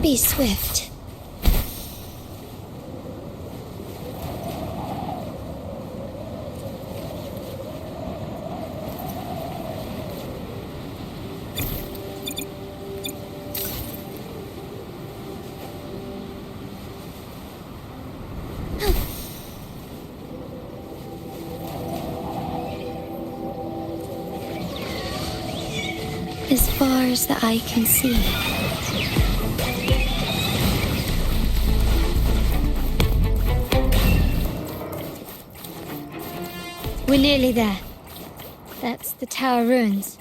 Be swift. As far as the eye can see. We're nearly there. That's the tower ruins.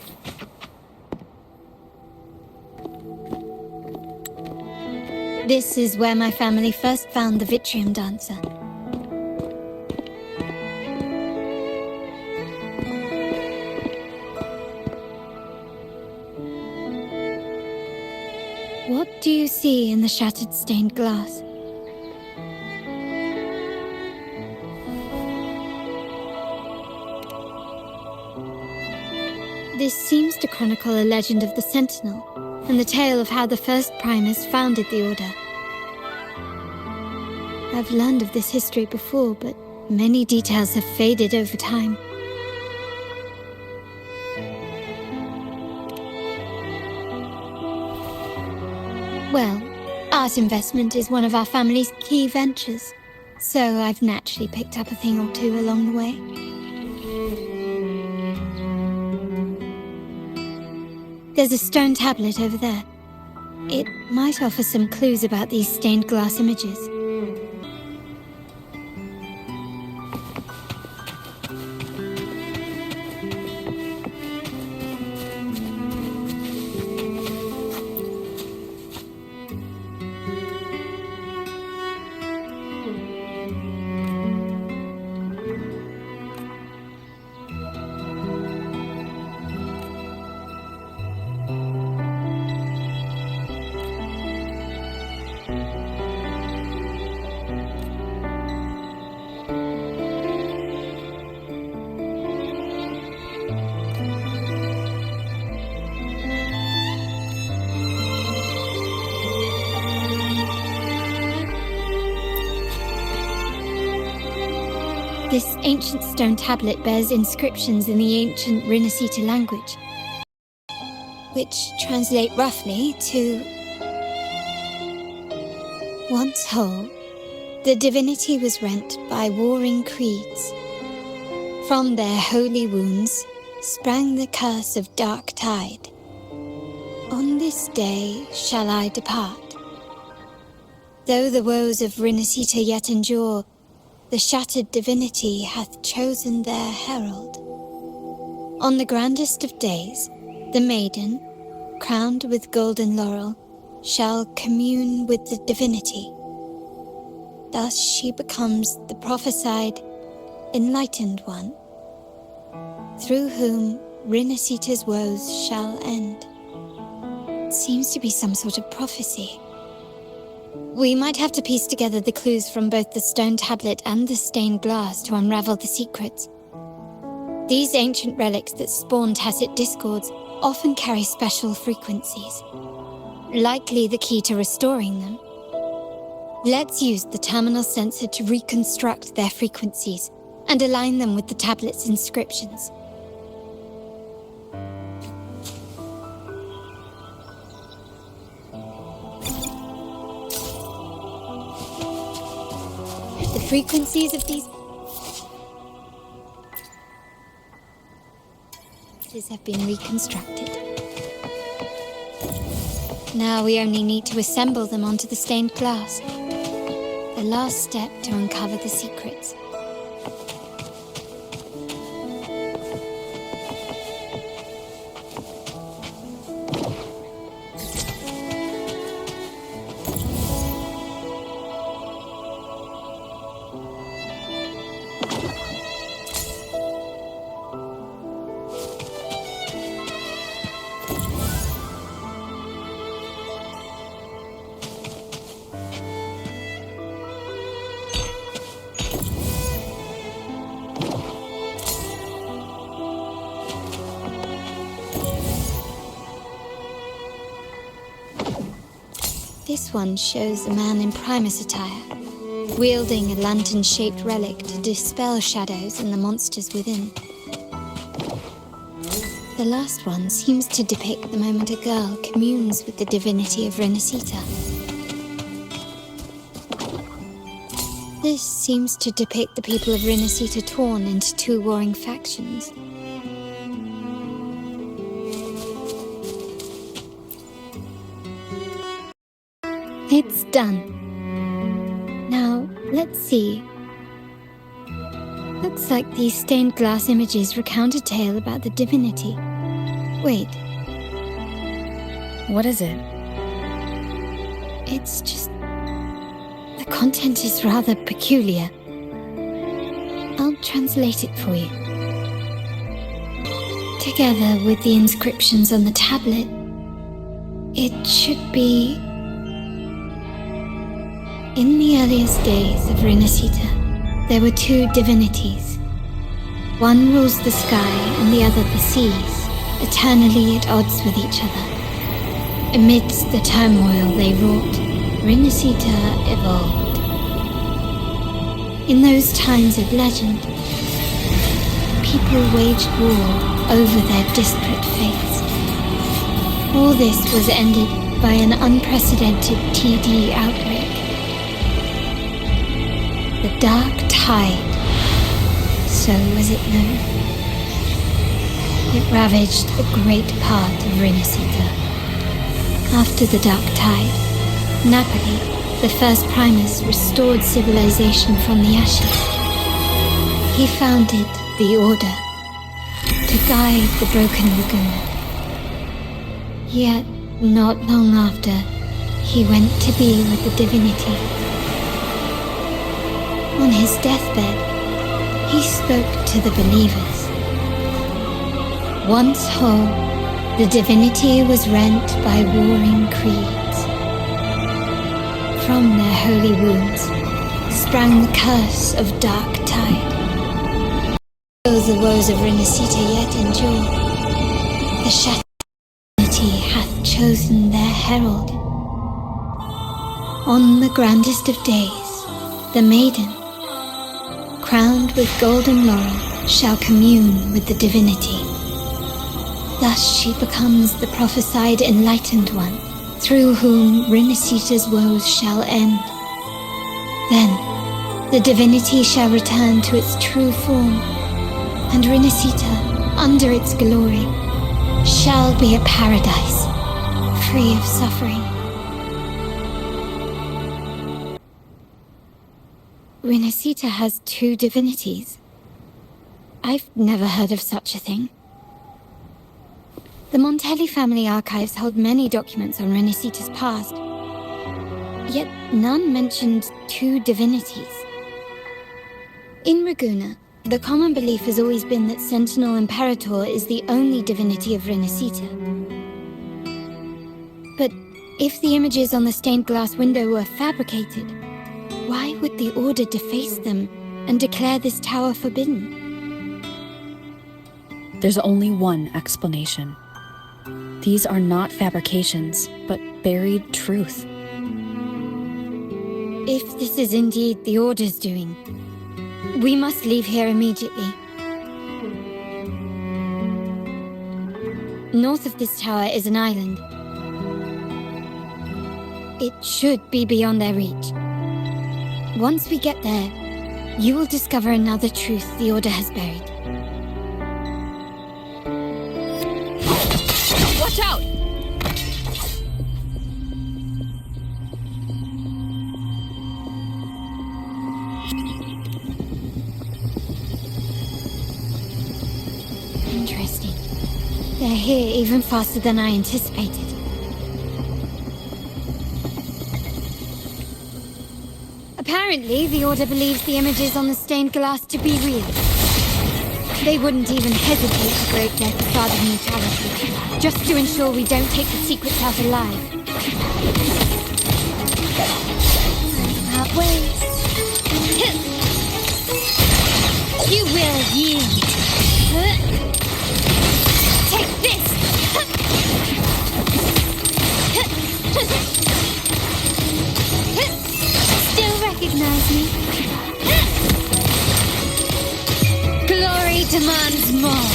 This is where my family first found the Vitrium dancer. What do you see in the shattered stained glass? This seems to chronicle a legend of the Sentinel, and the tale of how the first Primus founded the Order. I've learned of this history before, but many details have faded over time. Well, art investment is one of our family's key ventures, so I've naturally picked up a thing or two along the way. There's a stone tablet over there. It might offer some clues about these stained glass images. This ancient stone tablet bears inscriptions in the ancient Rinascitta language, which translate roughly to... Once whole, the divinity was rent by warring creeds. From their holy wounds sprang the curse of dark tide. On this day shall I depart. Though the woes of Rinascitta yet endure, the shattered divinity hath chosen their herald. On the grandest of days, the maiden, crowned with golden laurel, shall commune with the divinity. Thus she becomes the prophesied, enlightened one, through whom Rinascitta's woes shall end. It seems to be some sort of prophecy. We might have to piece together the clues from both the stone tablet and the stained glass to unravel the secrets. These ancient relics that spawn tacit discords often carry special frequencies, likely the key to restoring them. Let's use the terminal sensor to reconstruct their frequencies and align them with the tablet's inscriptions. The frequencies of these have been reconstructed. Now we only need to assemble them onto the stained glass. The last step to uncover the secrets. This one shows a man in Primus attire, wielding a lantern-shaped relic to dispel shadows and the monsters within. The last one seems to depict the moment a girl communes with the divinity of Rinascitta. This seems to depict the people of Rinascitta torn into two warring factions. It's done. Now, let's see. Looks like these stained glass images recount a tale about the divinity. Wait. What is it? It's just... the content is rather peculiar. I'll translate it for you. Together with the inscriptions on the tablet, it should be... In the earliest days of Rinascitta, there were two divinities. One rules the sky and the other the seas, eternally at odds with each other. Amidst the turmoil they wrought, Rinascitta evolved. In those times of legend, people waged war over their disparate fates. All this was ended by an unprecedented TD outbreak. The Dark Tide, so was it known. It ravaged a great part of Rinascitta. After the Dark Tide, Napoli, the first Primus, restored civilization from the ashes. He founded the Order to guide the broken Laguna. Yet, not long after, he went to be with the divinity. On his deathbed, he spoke to the believers. Once whole, the divinity was rent by warring creeds. From their holy wounds sprang the curse of Dark Tide. Though the woes of Rinascitta yet endure, the shattered divinity hath chosen their herald. On the grandest of days, the maiden, crowned with golden laurel, shall commune with the divinity. Thus she becomes the prophesied enlightened one, through whom Rinascitta's woes shall end. Then, the divinity shall return to its true form, and Rinascitta, under its glory, shall be a paradise, free of suffering. Rinascitta has two divinities. I've never heard of such a thing. The Montelli family archives hold many documents on Rinascitta's past, yet none mentioned two divinities. In Ragusa, the common belief has always been that Sentinel Imperator is the only divinity of Rinascitta. But if the images on the stained glass window were fabricated, why would the Order deface them and declare this tower forbidden? There's only one explanation. These are not fabrications, but buried truth. If this is indeed the Order's doing, we must leave here immediately. North of this tower is an island. It should be beyond their reach. Once we get there, you will discover another truth the Order has buried. Watch out! Interesting. They're here even faster than I anticipated. Apparently, the Order believes the images on the stained glass to be real. They wouldn't even hesitate to break their facade of neutrality, just to ensure we don't take the secrets out alive. Part ways. You will yield. Take this! Still recognize me? Glory demands more.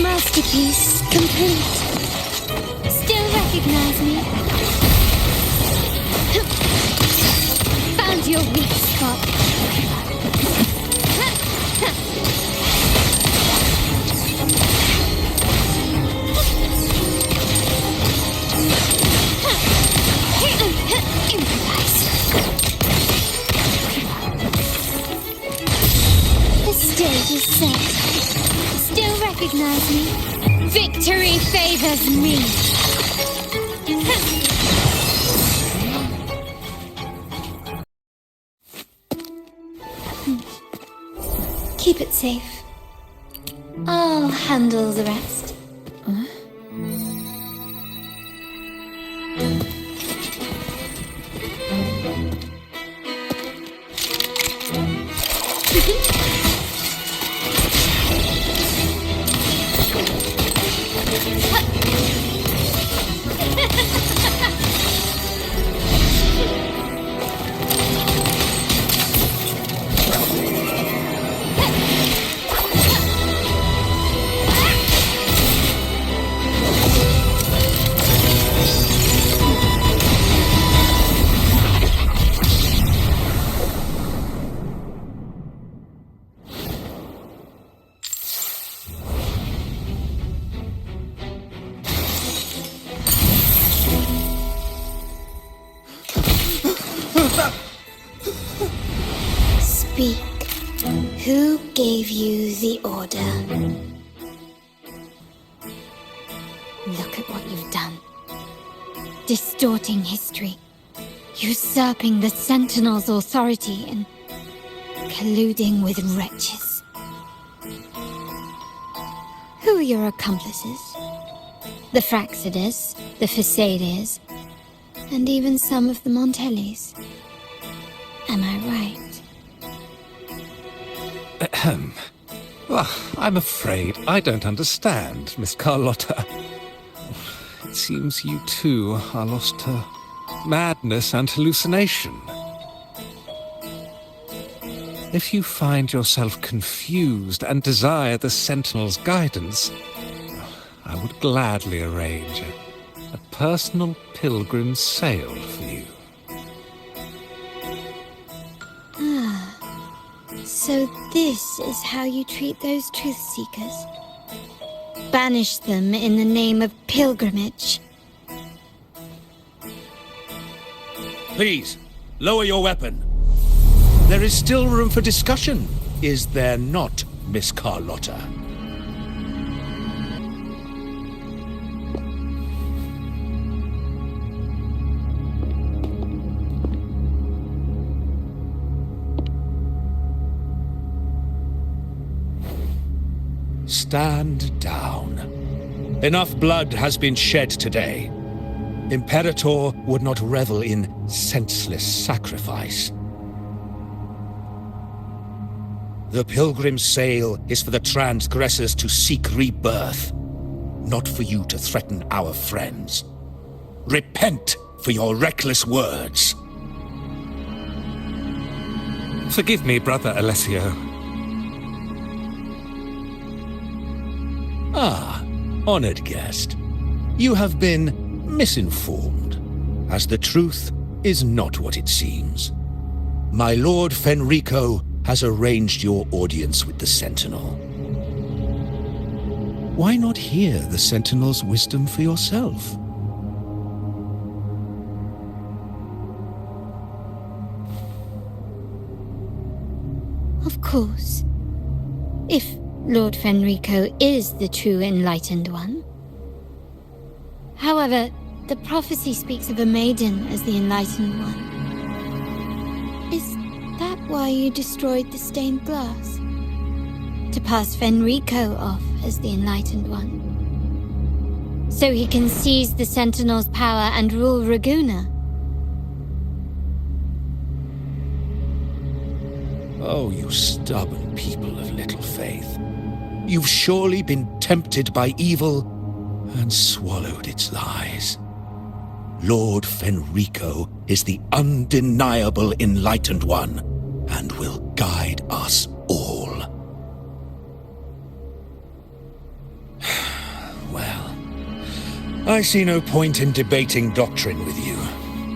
Masterpiece complete. Still recognize me? Found your weak spot. Improvise. The stage is set. Still recognize me? Victory favors me. Keep it safe. I'll handle the rest. Speak. Who gave you the order? Look at what you've done. Distorting history. Usurping the Sentinel's authority and colluding with wretches. Who are your accomplices? The Fraxidus, the Facades, and even some of the Montellis. Am I right? Well, I'm afraid I don't understand, Miss Carlotta. It seems you too are lost to madness and hallucination. If you find yourself confused and desire the Sentinel's guidance, I would gladly arrange a personal pilgrim's sail for you. So this is how you treat those truth seekers? Banish them in the name of pilgrimage? Please, lower your weapon. There is still room for discussion, is there not, Miss Carlotta? Stand down. Enough blood has been shed today. Imperator would not revel in senseless sacrifice. The pilgrim's sail is for the transgressors to seek rebirth, not for you to threaten our friends. Repent for your reckless words. Forgive me, Brother Alessio. Ah, honored guest. You have been misinformed, as the truth is not what it seems. My Lord Fenrico has arranged your audience with the Sentinel. Why not hear the Sentinel's wisdom for yourself? Of course. If Lord Fenrico is the true enlightened one. However, the prophecy speaks of a maiden as the enlightened one. Is that why you destroyed the stained glass? To pass Fenrico off as the enlightened one? So he can seize the Sentinel's power and rule Raguna? Oh, you stubborn people of little faith. You've surely been tempted by evil and swallowed its lies. Lord Fenrico is the undeniable enlightened one, and will guide us all. Well, I see no point in debating doctrine with you.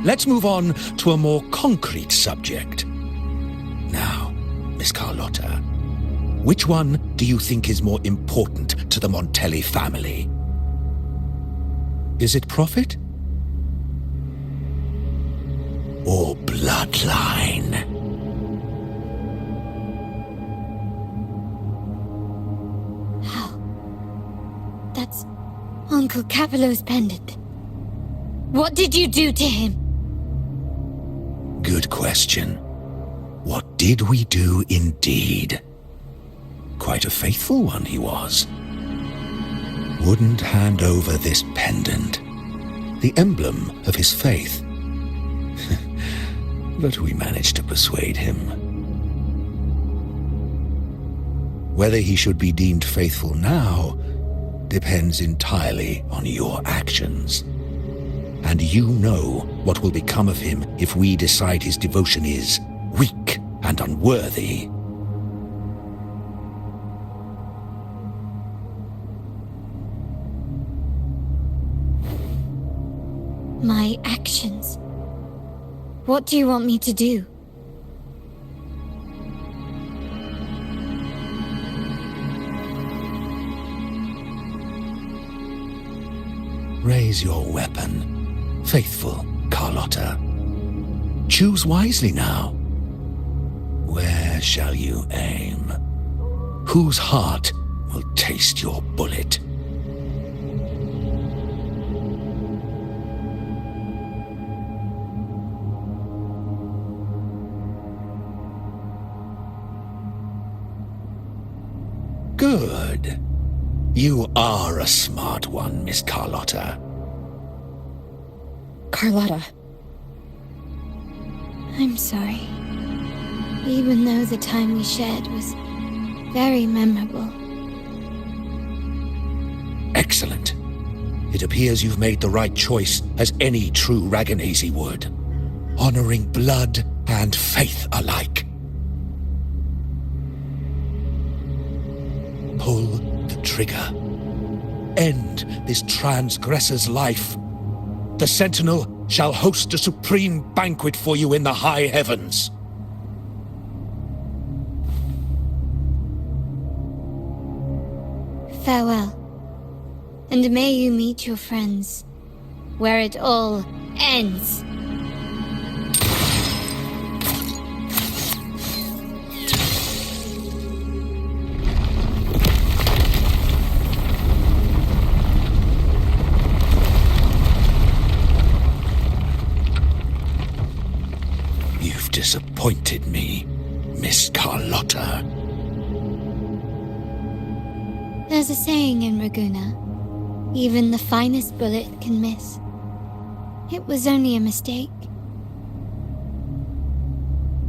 Let's move on to a more concrete subject. Now, Miss Carlotta, which one do you think is more important to the Montelli family? Is it profit? Or bloodline? How? That's Uncle Capello's pendant. What did you do to him? Good question. What did we do indeed? Quite a faithful one he was. Wouldn't hand over this pendant, the emblem of his faith. But we managed to persuade him. Whether he should be deemed faithful now depends entirely on your actions. And you know what will become of him if we decide his devotion is weak and unworthy. My actions. What do you want me to do? Raise your weapon, faithful Carlotta. Choose wisely now. Where shall you aim? Whose heart will taste your bullet? Good. You are a smart one, Miss Carlotta. Carlotta. I'm sorry. Even though the time we shared was very memorable. Excellent. It appears you've made the right choice, as any true Raganese would. Honoring blood and faith alike. Pull the trigger. End this transgressor's life. The Sentinel shall host a supreme banquet for you in the high heavens. Farewell. And may you meet your friends, where it all ends. You've disappointed me, Miss Carlotta. There's a saying in Raguna, even the finest bullet can miss. It was only a mistake.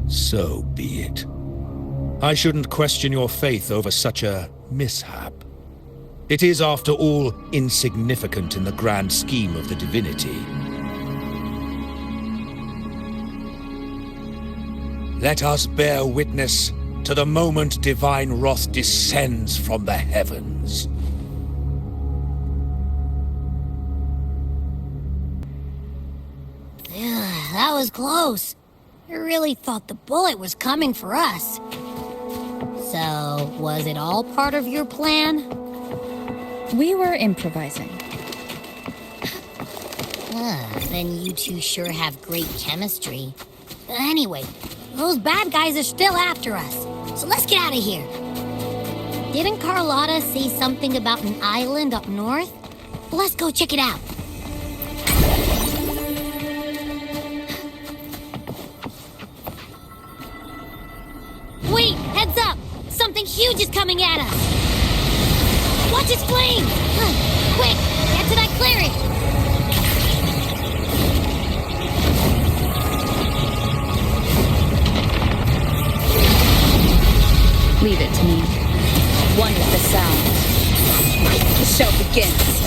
So be it. I shouldn't question your faith over such a mishap. It is, after all, insignificant in the grand scheme of the Divinity. Let us bear witness to the moment divine wrath descends from the heavens. That was close. I really thought the bullet was coming for us. So, was it all part of your plan? We were improvising. Then you two sure have great chemistry. Anyway, those bad guys are still after us, so let's get out of here. Didn't Carlotta say something about an island up north? Let's go check it out. Wait, heads up! Something huge is coming at us! Watch its flames! Quick, get to that clearing! Leave it to me. One with the sound. The show begins.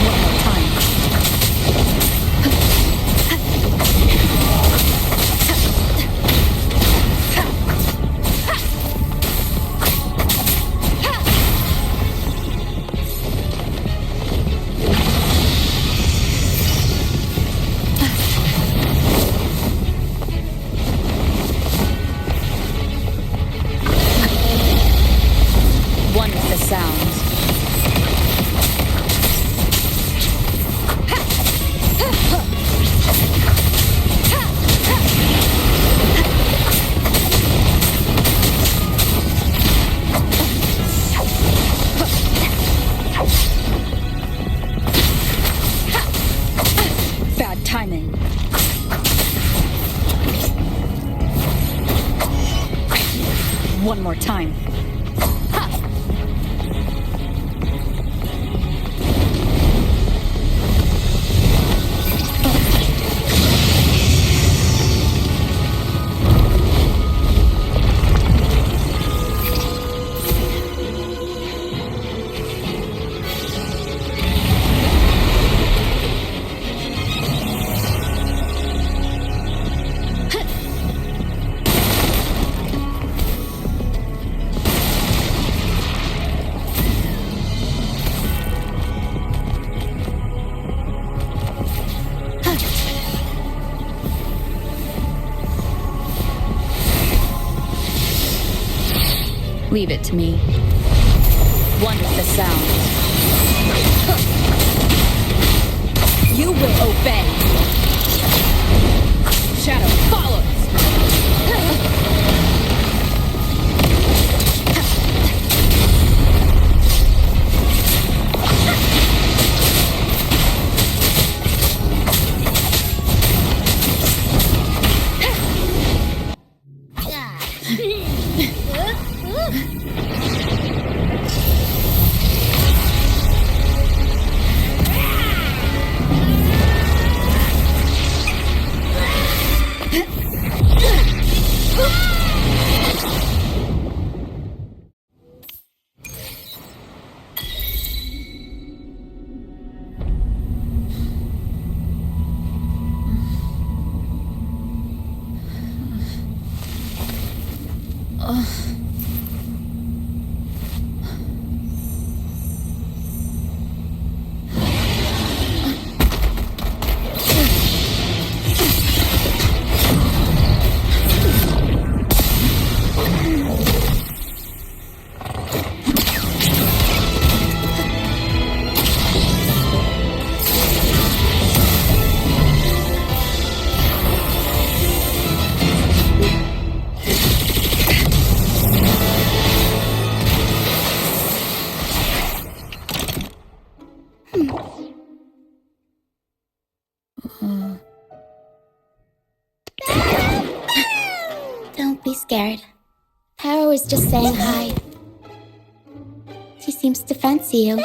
One more time. One with the sound. Bad timing. One more time. Leave it to me. One with the sound. You will obey. Shadow follows. Don't be scared. Hera was just saying hi. seems to fancy you.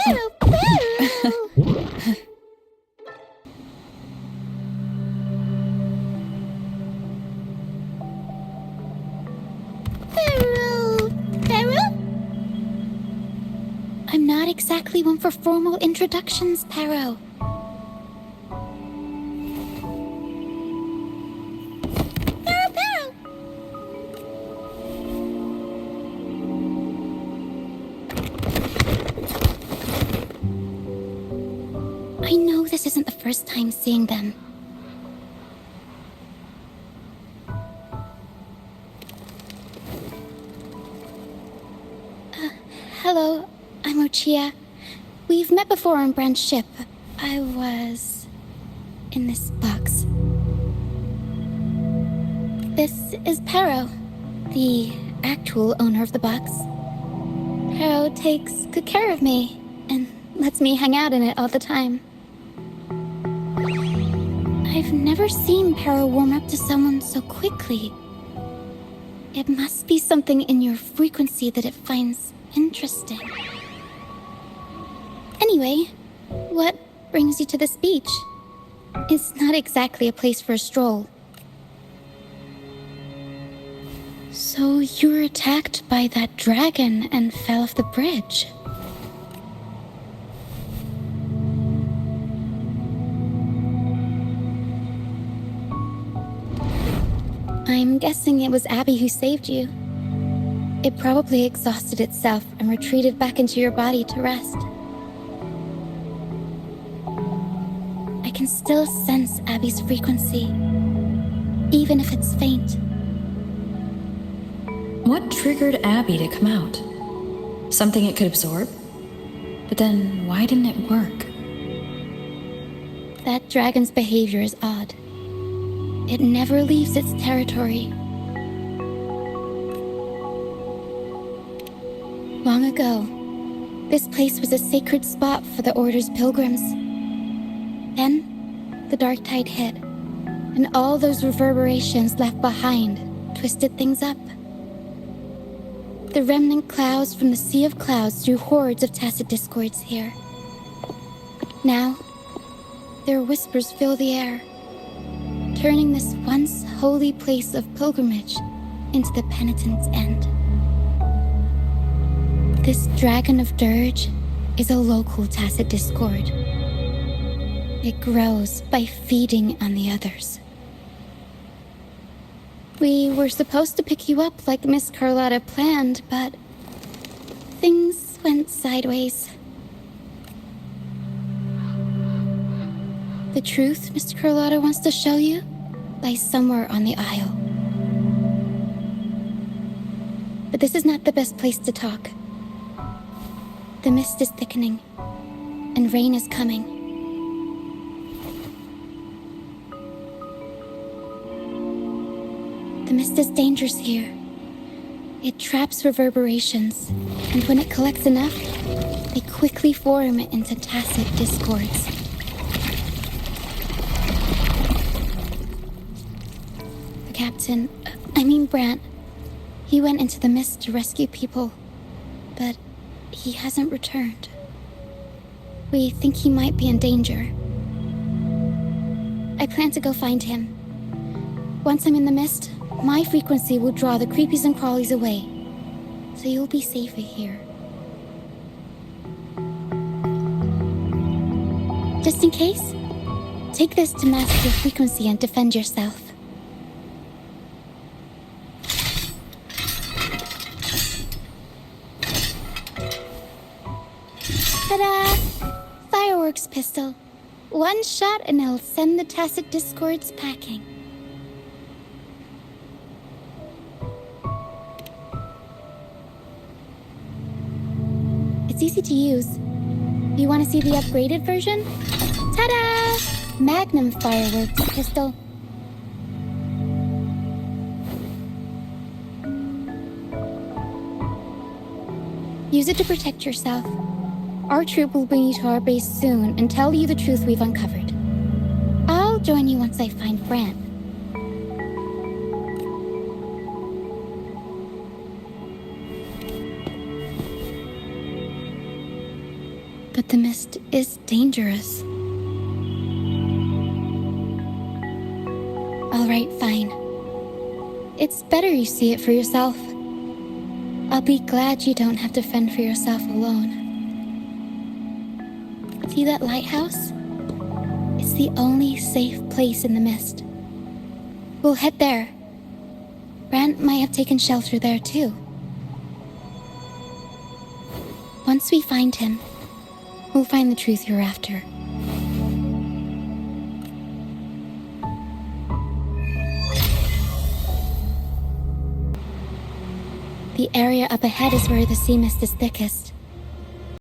I'm not exactly one for formal introductions, Pero. I know this isn't the first time seeing them. Hello, I'm Ochia. We've met before on Brand's ship. I was in this box. This is Pero, the actual owner of the box. Pero takes good care of me and lets me hang out in it all the time. I've never seen Pero warm up to someone so quickly. It must be something in your frequency that it finds interesting. Anyway, what brings you to this beach? It's not exactly a place for a stroll. So you were attacked by that dragon and fell off the bridge. I'm guessing it was Abby who saved you. It probably exhausted itself and retreated back into your body to rest. I can still sense Abby's frequency, even if it's faint. What triggered Abby to come out? Something it could absorb? But then, why didn't it work? That dragon's behavior is odd. It never leaves its territory. Long ago, this place was a sacred spot for the Order's pilgrims. Then, the dark tide hit, and all those reverberations left behind twisted things up. The remnant clouds from the Sea of Clouds drew hordes of tacit discords here. Now, their whispers fill the air, turning this once holy place of pilgrimage into the penitent's end. This dragon of dirge is a local tacit discord. It grows by feeding on the others. We were supposed to pick you up like Miss Carlotta planned, but things went sideways. The truth Mr. Carlotta wants to show you lies somewhere on the Isle. But this is not the best place to talk. The mist is thickening, and rain is coming. The mist is dangerous here. It traps reverberations, and when it collects enough, they quickly form into tacit discords. The captain, Brant, he went into the mist to rescue people, but he hasn't returned. We think he might be in danger. I plan to go find him. Once I'm in the mist, my frequency will draw the creepies and crawlies away, so you'll be safer here. Just in case, take this to mask your frequency and defend yourself. Ta-da! Fireworks pistol. One shot and it'll send the tacit discords packing. It's easy to use. You want to see the upgraded version? Ta-da! Magnum fireworks pistol. Use it to protect yourself. Our troop will bring you to our base soon and tell you the truth we've uncovered. I'll join you once I find Brant. But the mist is dangerous. All right, fine. It's better you see it for yourself. I'll be glad you don't have to fend for yourself alone. See that lighthouse? It's the only safe place in the mist. We'll head there. Brant might have taken shelter there too. Once we find him, we'll find the truth you're after. The area up ahead is where the sea mist is thickest.